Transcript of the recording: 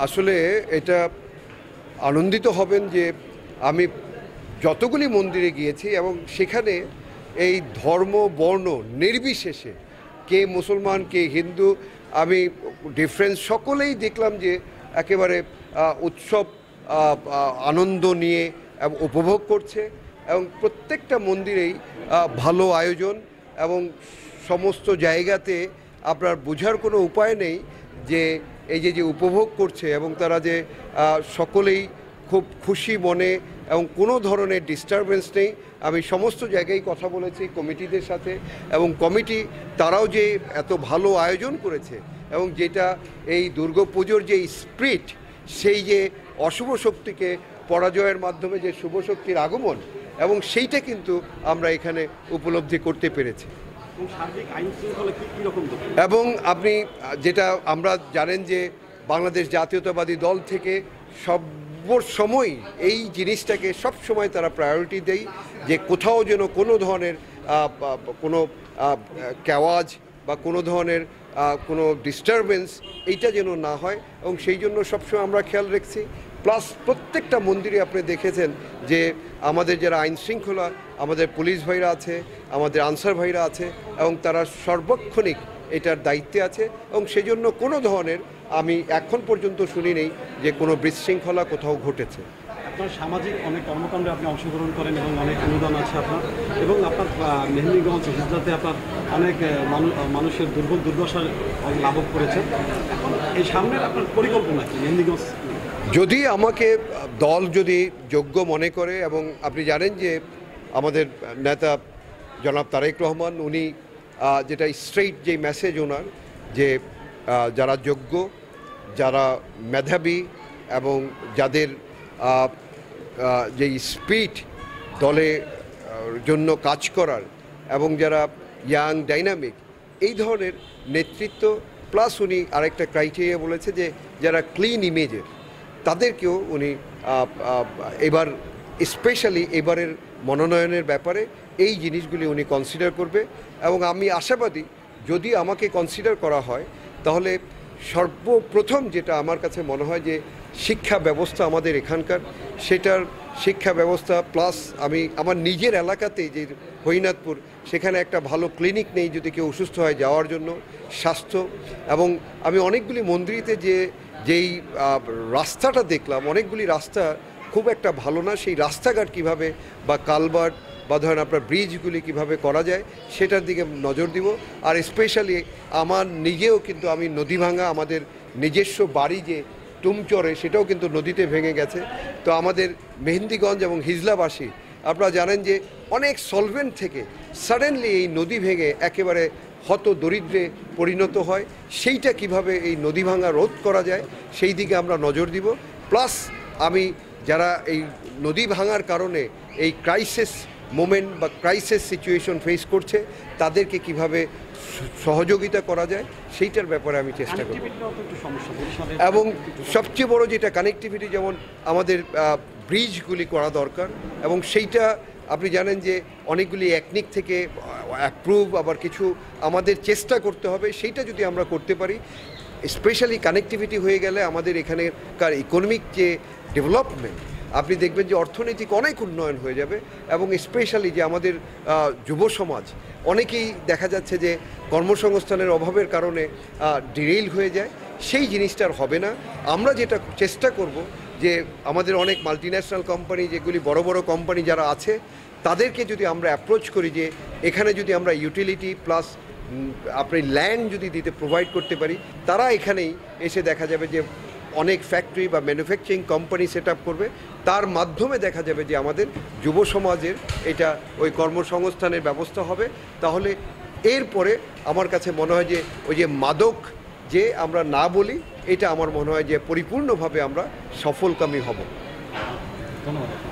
আসলে এটা আনন্দিত হবেন যে আমি যতগুলি মন্দিরে গিয়েছি এবং সেখানে এই ধর্ম বর্ণ নির্বিশেষে কে মুসলমান কে হিন্দু আমি ডিফারেন্স সকলেই দেখলাম যে একেবারে উৎসব আনন্দ নিয়ে এবং উপভোগ করছে এবং প্রত্যেকটা মন্দিরেই ভালো আয়োজন এবং সমস্ত জায়গাতে আপনার বোঝার কোনো উপায় নেই যে এই যে উপভোগ করছে এবং তারা যে সকলেই খুব খুশি মনে এবং কোনো ধরনের ডিস্টারবেন্স নেই। আমি সমস্ত জায়গায় কথা বলেছি কমিটিদের সাথে এবং কমিটি তারাও যে এত ভালো আয়োজন করেছে এবং যেটা এই দুর্গাপুজোর যে স্পিরিট সেই যে অশুভ শক্তিকে পরাজয়ের মাধ্যমে যে শুভ শক্তির আগমন এবং সেইটা কিন্তু আমরা এখানে উপলব্ধি করতে পেরেছি। এবং আপনি যেটা আমরা জানেন যে বাংলাদেশ জাতীয়তাবাদী দল থেকে সময় এই জিনিসটাকে সব সময় তারা প্রায়োরিটি দেয় যে কোথাও যেন কোনো ধরনের কোনো ক্যাওয়াজ বা কোনো ধরনের কোনো ডিস্টারবেন্স এইটা যেন না হয় এবং সেই জন্য সবসময় আমরা খেয়াল রাখছি। প্লাস প্রত্যেকটা মন্দিরে আপনি দেখেছেন যে আমাদের যারা আইন শৃঙ্খলা আমাদের পুলিশ ভাইরা আছে, আমাদের আনসার ভাইরা আছে এবং তারা সর্বক্ষণিক এটার দায়িত্বে আছে এবং সেজন্য কোনো ধরনের আমি এখন পর্যন্ত শুনি নেই যে কোনো বিশৃঙ্খলা কোথাও ঘটেছে। আপনার সামাজিক অনেক কর্মকাণ্ডে আপনি অংশগ্রহণ করেন এবং অনেক অনুদান আছে আপনার এবং আপনার মেহেন্দিগঞ্জ হিজলাতে আপনার অনেক মানুষের দুর্দশার লাভব করেছেন। এখন এই সামনের আপনার পরিকল্পনা কি মেহেন্দিগঞ্জ? যদি আমাকে দল যদি যোগ্য মনে করে এবং আপনি জানেন যে আমাদের নেতা জনাব তারেক রহমান উনি যেটা স্ট্রেইট যে মেসেজ ওনার যে যারা যোগ্য, যারা মেধাবী এবং যাদের যে স্পিড দলে জন্য কাজ করার এবং যারা ইয়াং ডাইনামিক এই ধরনের নেতৃত্ব প্লাস উনি আরেকটা ক্রাইটেরিয়া বলেছে যে যারা ক্লিন ইমেজের তাদেরকেও উনি এবার স্পেশালি এবারের মনোনয়নের ব্যাপারে এই জিনিসগুলি উনি কনসিডার করবে এবং আমি আশাবাদী যদি আমাকে কনসিডার করা হয় তাহলে সর্বপ্রথম যেটা আমার কাছে মনে হয় যে শিক্ষা ব্যবস্থা আমাদের এখানকার সেটার শিক্ষা ব্যবস্থা প্লাস আমি আমার নিজের এলাকাতেই যে হরিনাথপুর সেখানে একটা ভালো ক্লিনিক নেই যদি কেউ অসুস্থ হয় যাওয়ার জন্য স্বাস্থ্য এবং আমি অনেকগুলি মন্দিরেতে যেই রাস্তাটা দেখলাম অনেকগুলি রাস্তা খুব একটা ভালো না, সেই রাস্তাঘাট কিভাবে বা কালভার্ট বা ধরেন আপনার ব্রিজগুলি কিভাবে করা যায় সেটার দিকে নজর দিব। আর স্পেশালি আমার নিজেও কিন্তু আমি নদী ভাঙা আমাদের নিজস্ব বাড়ি যে টুমচরে সেটাও কিন্তু নদীতে ভেঙে গেছে। তো আমাদের মেহেন্দিগঞ্জ এবং হিজলাবাসী আপনারা জানেন যে অনেক সলভেন্ট থেকে সাডেনলি এই নদী ভেঙে একেবারে হত দরিদ্রে পরিণত হয়, সেইটা কিভাবে এই নদী ভাঙা রোধ করা যায় সেই দিকে আমরা নজর দিব। প্লাস আমি যারা এই নদী ভাঙার কারণে এই ক্রাইসিস মোমেন্ট বা ক্রাইসিস সিচুয়েশন ফেস করছে তাদেরকে কিভাবে সহযোগিতা করা যায় সেইটার ব্যাপারে আমি চেষ্টা করব। এবং সবচেয়ে বড় যেটা কানেক্টিভিটি, যেমন আমাদের ব্রিজগুলি করা দরকার এবং সেইটা আপনি জানেন যে অনেকগুলি একনিক থেকে অ্যাপ্রুভ আবার কিছু আমাদের চেষ্টা করতে হবে, সেইটা যদি আমরা করতে পারি স্পেশালি কানেক্টিভিটি হয়ে গেলে আমাদের এখানকার ইকোনমিক যে ডেভেলপমেন্ট আপনি দেখবেন যে অর্থনৈতিক অনেক উন্নয়ন হয়ে যাবে এবং স্পেশালি যে আমাদের যুব সমাজ অনেকেই দেখা যাচ্ছে যে কর্মসংস্থানের অভাবের কারণে ডিরেইল হয়ে যায়, সেই জিনিসটার হবে না। আমরা যেটা চেষ্টা করব যে আমাদের অনেক মাল্টিন্যাশনাল কোম্পানি যেগুলি বড় বড় কোম্পানি যারা আছে তাদেরকে যদি আমরা অ্যাপ্রোচ করি যে এখানে যদি আমরা ইউটিলিটি প্লাস আপনি ল্যান্ড যদি দিতে প্রোভাইড করতে পারি তারা এখানেই এসে দেখা যাবে যে অনেক ফ্যাক্টরি বা ম্যানুফ্যাকচারিং কোম্পানি সেট আপ করবে, তার মাধ্যমে দেখা যাবে যে আমাদের যুব সমাজের এটা ওই কর্মসংস্থানের ব্যবস্থা হবে। তাহলে এরপরে আমার কাছে মনে হয় যে ওই যে মাদক যে আমরা না বলি এটা আমার মনে হয় যে পরিপূর্ণভাবে আমরা সফলকামী হব। ধন্যবাদ।